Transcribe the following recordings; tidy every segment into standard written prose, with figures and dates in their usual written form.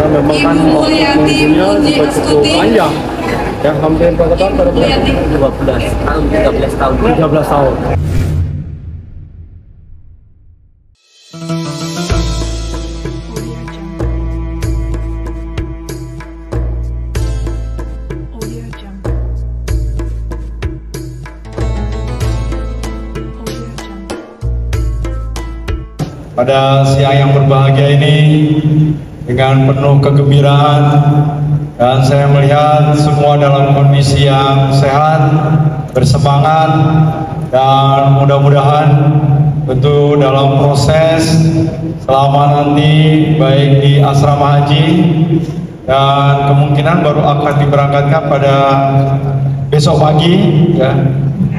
memang kan waktunya juga cukup panjang. Ya, hampir berapa tahun? 12 tahun, 13 tahun. 13 tahun. Pada siang yang berbahagia ini dengan penuh kegembiraan, dan saya melihat semua dalam kondisi yang sehat, bersemangat, dan mudah-mudahan tentu dalam proses selama nanti baik di asrama haji dan kemungkinan baru akan diberangkatkan pada besok pagi, ya,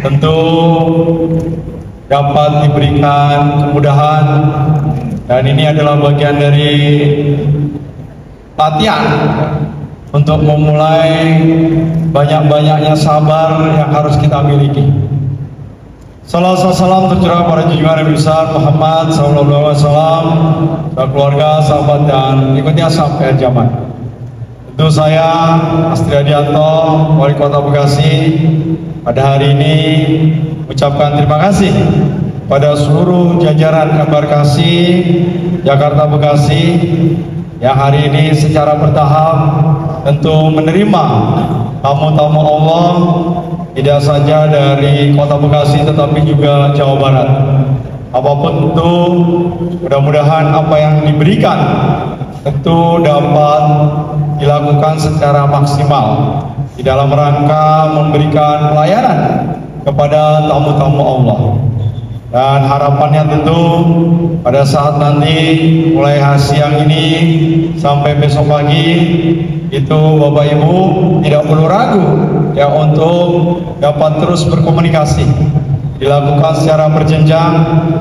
tentu dapat diberikan kemudahan, dan ini adalah bagian dari latihan untuk memulai banyak-banyaknya sabar yang harus kita miliki. Salam tercurah pada junjungan Nabi besar Muhammad sallallahu alaihi wasallam, keluarga, sahabat, dan ikutnya sampai zaman. Tentu saya Astri Adianto, Wali Kota Bekasi, pada hari ini ucapkan terima kasih pada seluruh jajaran embarkasi Jakarta Bekasi yang hari ini secara bertahap tentu menerima tamu-tamu Allah, tidak saja dari Kota Bekasi tetapi juga Jawa Barat. Apapun itu, mudah-mudahan apa yang diberikan tentu dapat dilakukan secara maksimal di dalam rangka memberikan pelayanan kepada tamu-tamu Allah. Dan harapannya tentu pada saat nanti mulai siang ini sampai besok pagi itu Bapak Ibu tidak perlu ragu ya untuk dapat terus berkomunikasi, dilakukan secara berjenjang.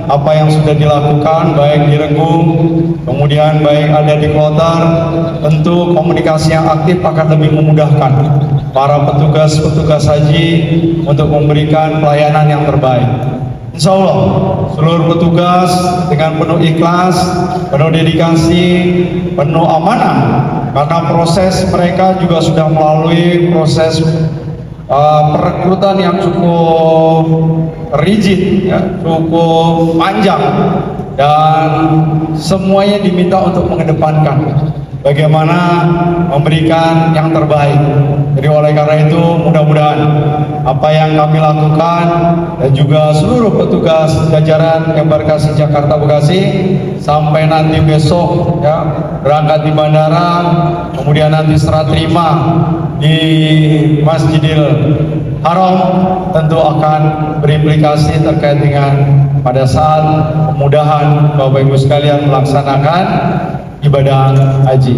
Apa yang sudah dilakukan baik di Renggung, kemudian baik ada di Kloter, tentu komunikasi yang aktif akan lebih memudahkan para petugas-petugas haji untuk memberikan pelayanan yang terbaik. Insya Allah seluruh petugas dengan penuh ikhlas, penuh dedikasi, penuh amanah, karena proses mereka juga sudah melalui proses perekrutan yang cukup rigid, ya, cukup panjang, dan semuanya diminta untuk mengedepankan bagaimana memberikan yang terbaik. Jadi oleh karena itu mudah-mudahan apa yang kami lakukan dan juga seluruh petugas jajaran embarkasi Jakarta Bekasi sampai nanti besok ya berangkat di bandara, kemudian nanti serah terima di Masjidil Haram, tentu akan berimplikasi terkait dengan pada saat kemudahan Bapak Ibu sekalian melaksanakan ibadah haji.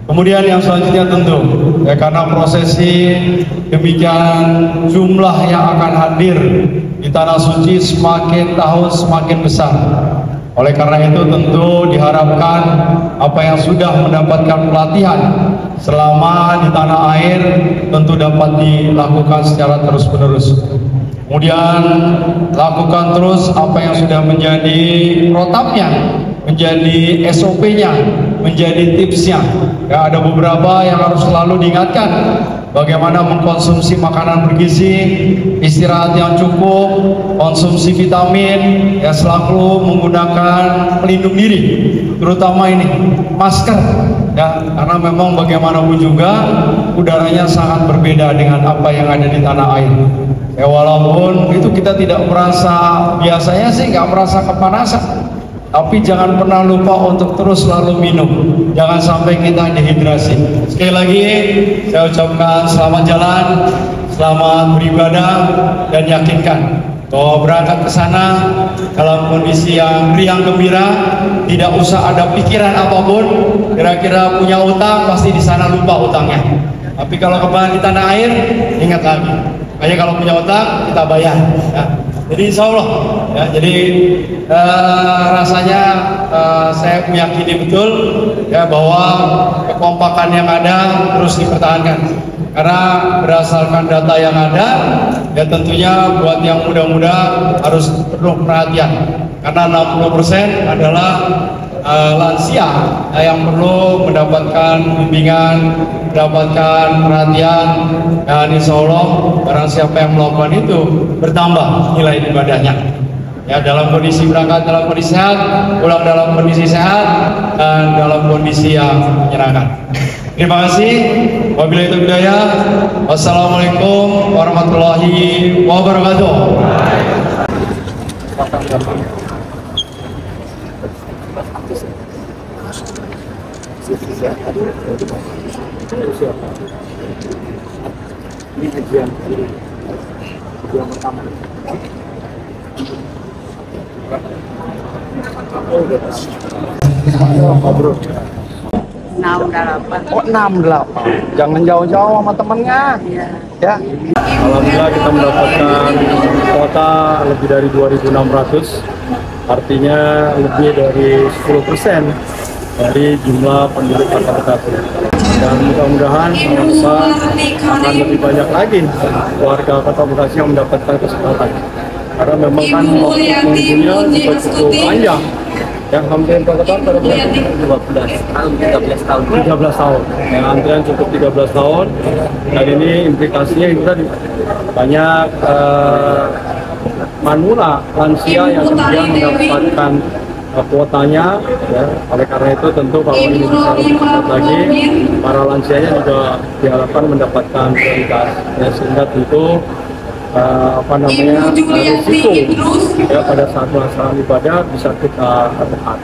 Kemudian yang selanjutnya tentu ya, karena prosesi demikian jumlah yang akan hadir di tanah suci semakin tahun semakin besar. Oleh karena itu tentu diharapkan apa yang sudah mendapatkan pelatihan selama di tanah air tentu dapat dilakukan secara terus-menerus. Kemudian lakukan terus apa yang sudah menjadi protapnya, menjadi SOP-nya, menjadi tipsnya. Ya, ada beberapa yang harus selalu diingatkan, bagaimana mengkonsumsi makanan bergizi, istirahat yang cukup, konsumsi vitamin, ya selalu menggunakan pelindung diri, terutama ini masker, ya karena memang bagaimanapun juga udaranya sangat berbeda dengan apa yang ada di tanah air. Ya walaupun itu kita tidak merasa, biasanya sih nggak merasa kepanasan, tapi jangan pernah lupa untuk terus selalu minum, jangan sampai kita dehidrasi. Sekali lagi saya ucapkan selamat jalan, selamat beribadah, dan yakinkan bahwa berangkat ke sana dalam kondisi yang riang gembira, tidak usah ada pikiran apapun. Kira-kira punya utang, pasti di sana lupa utangnya. Tapi kalau kembali di tanah air, ingat lagi. Makanya kalau punya utang kita bayar. Ya. Jadi insya Allah, ya, jadi rasanya saya meyakini betul ya bahwa kekompakan yang ada terus dipertahankan. Karena berdasarkan data yang ada, ya tentunya buat yang muda-muda harus penuh perhatian. Karena 60% adalah lansia yang perlu mendapatkan bimbingan, mendapatkan perhatian, dan insya Allah barang siapa yang melakukan itu bertambah nilai ibadahnya. Ya, dalam kondisi berangkat dalam kondisi sehat, pulang dalam kondisi sehat, dan dalam kondisi yang menyenangkan. Terima kasih. Wabillahi taufiq hidayah. Wassalamualaikum warahmatullahi wabarakatuh. Ini ujian pertama. Bro. 68. Oh, 68. Jangan jauh-jauh sama temennya. Iya. Ya. Alhamdulillah kita mendapatkan kuota lebih dari 2.600. Artinya lebih dari 10% dari jumlah penduduk Kota Bekasi. Dan mudah-mudahan akan lebih banyak lagi warga Kota Bekasi yang mendapatkan kesempatan. Karena memang kan waktu menunggunya juga cukup panjang. Yang hampir berapa tahun? 13 tahun. 13 tahun. Yang antrian cukup 13 tahun. Dan ini implikasinya itu tadi banyak manula lansia yang kemudian mendapatkan kuotanya, ya. Oleh karena itu tentu kalau ini bisa lebih cepat lagi, para lansianya juga diharapkan mendapatkan prioritas, ya, sehingga tentu risiko ya pada saat melaksanakan ibadah bisa kita tekan.